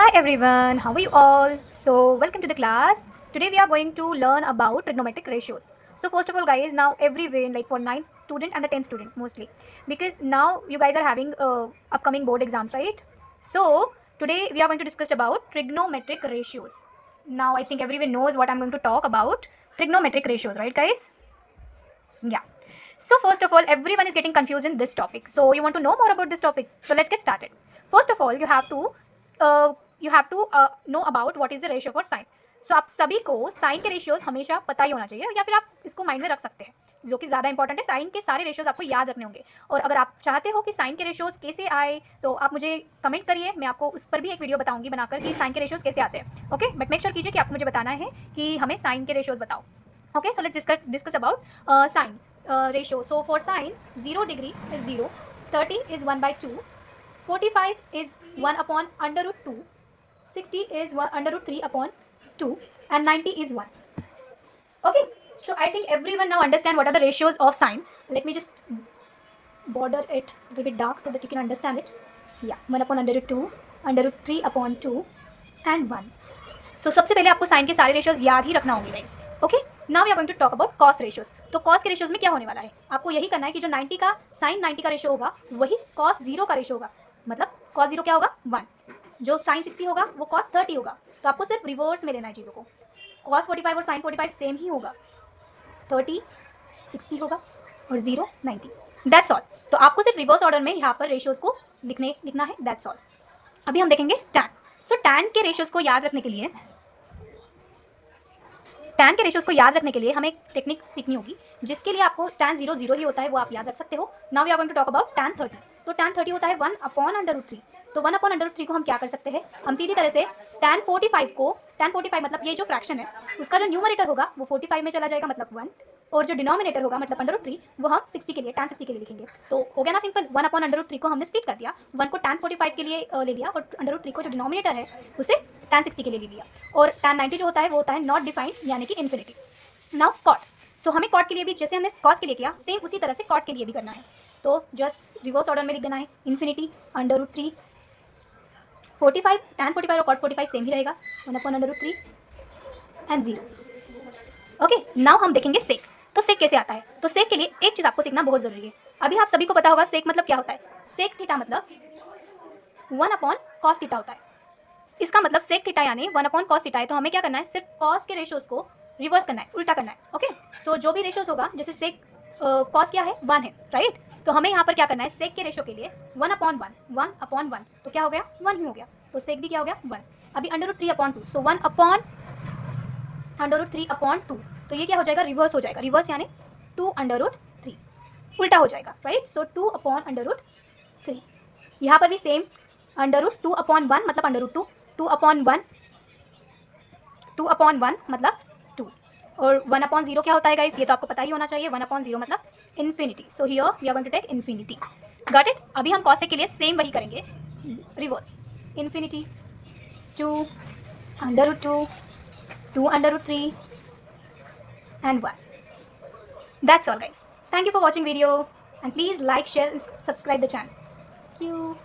Hi everyone, how are you all? So welcome to the class. Today we are going to learn about trigonometric ratios. So first of all guys, now everywhere like for 9th student and the 10th student mostly, because now you guys are having upcoming board exams, right? So today we are going to discuss about trigonometric ratios. Now I think everyone knows what I'm going to talk about, trigonometric ratios, right guys? Yeah. So first of all, everyone is getting confused in this topic. So you want to know more about this topic. So let's get started. First of all, you have to know about what is the ratio for sine. So आप सभी को sign के ratios हमेशा पता ही होना चाहिए, या फिर आप इसको माइंड में रख सकते हैं, जो कि ज़्यादा इंपॉर्टेंट है. साइन के सारे रेशियोज आपको याद रखने होंगे. और अगर आप चाहते हो कि साइन के रेशियोज कैसे आए तो आप मुझे कमेंट करिए, मैं आपको उस पर भी एक वीडियो बताऊंगी बनाकर कि साइन के रेशियोज कैसे आते हैं. ओके, बट मेक श्योर कीजिए कि आपको मुझे बताना है कि हमें साइन के रेशियोज बताओ. Okay, so let's discuss about sine ratio. So for sine, 0 degree is 0, 30 is 1 by 2, 45 is 1 upon under root 2, 60 is 1 under root 3 upon 2, and 90 is 1. Okay, so I think everyone now understand what are the ratios of sine. Let me just border it a little bit dark so that you can understand it. Yeah, 1 upon under root 2, under root 3 upon 2, and 1. So सबसे पहले आपको sign के सारे ratios याद ही रखना होंगे guys. Okay, now we are going to talk about cos ratios. तो कॉस के रेशियोज में क्या होने वाला है, आपको यही करना है कि जो 90 का साइन 90 का रेशियो होगा वही कॉस 0 का रेशियो होगा. मतलब कॉस 0 क्या होगा 1, जो साइन 60 होगा वो कॉस 30 होगा. तो आपको सिर्फ रिवर्स में लेना है चीज़ों को. कॉस 45 और साइन 45 सेम ही होगा, 30 60 होगा और 0 90. That's all. तो आपको सिर्फ रिवर्स ऑर्डर में यहाँ पर रेशियोज को लिखना है. That's all. अभी हम देखेंगे टैन. सो टैन के रेशियोज को याद रखने के लिए हमें एक टेक्निक सीखनी होगी, जिसके लिए आपको tan 0 0 ही होता है, वो आप याद रख सकते हो. Now we are going to talk about tan 30. तो tan 30 होता है 1 अपॉन अंडर रूट 3. तो 1 अपॉन अंडर रूट 3 को हम क्या कर सकते हैं, हम सीधी तरह से tan 45 मतलब ये जो फ्रैक्शन है उसका जो न्यूमरेटर होगा वो 45 में चला जाएगा, मतलब 1, और जो डिनोमिनेटर होगा मतलब अंडर रूट 3 वो हम 60 के लिए tan 60 के लिए लिखेंगे. तो हो गया ना सिंपल. 1 अपॉन अंडर रूट 3 को हमने स्प्लिट कर दिया, 1 को tan 45 के लिए ले लिया और अंडर रूट 3 को जो डिनोमिनेटर है उसे tan 60 के लिए ले लिया. और tan 90 जो होता है वो होता है नॉट डिफाइंड, यानी कि इन्फिनिटी. Now cot. सो हमें कॉट के लिए भी जैसे हमने कॉस के लिए किया सेम उसी तरह से कॉट के लिए भी करना है. तो जस्ट रिवर्स ऑर्डर में लिख देना है. इन्फिनिटी अंडर रूट 3 45, tan 45 और कॉट 45 सेम ही रहेगा, 1 upon under root 3 and 0. Okay, now हम देखेंगे सेक. तो सेक कैसे आता है. तो सेक के लिए एक चीज़ आपको सीखना बहुत ज़रूरी है. अभी आप सभी को पता होगा सेक मतलब क्या होता है. सेक थीटा मतलब 1 अपॉन कॉस थीटा होता है. इसका मतलब सेक थीटा यानी 1 अपॉन कॉस थीटा है. तो हमें क्या करना है, सिर्फ कॉस के रेशियोज को रिवर्स करना है, उल्टा करना है. ओके, सो जो भी रेशियोज होगा, जैसे सेक कॉस क्या है 1 है, राइट. तो हमें यहाँ पर क्या करना है, सेक के रेशियो के लिए 1 अपॉन 1 तो क्या हो गया 1 ही हो गया. तो सेक भी क्या हो गया 1. अभी अंडर रूट 3 अपॉन 2, सो 1 अपॉन अंडर रूट 3 अपॉन 2. तो ये क्या हो जाएगा, रिवर्स हो जाएगा. रिवर्स यानी 2 अंडर रूट 3 उल्टा हो जाएगा, राइट. सो 2 अपॉन अंडर रूट 3. यहाँ पर भी सेम अंडर रूट 2 अपॉन 1 मतलब अंडर रूट 2, 2 अपॉन 1 मतलब 2, और 1 अपॉन 0 क्या होता है गाइस, ये तो आपको पता ही होना चाहिए. 1 अपॉन 0 मतलब infinity. So here we are going to take infinity. Got it. अभी हम कॉस के लिए सेम वही करेंगे, reverse. Infinity 2 under root 2 under root 3 and 1. That's all guys. Thank you for watching video, and please like, share and subscribe the channel. Thank you.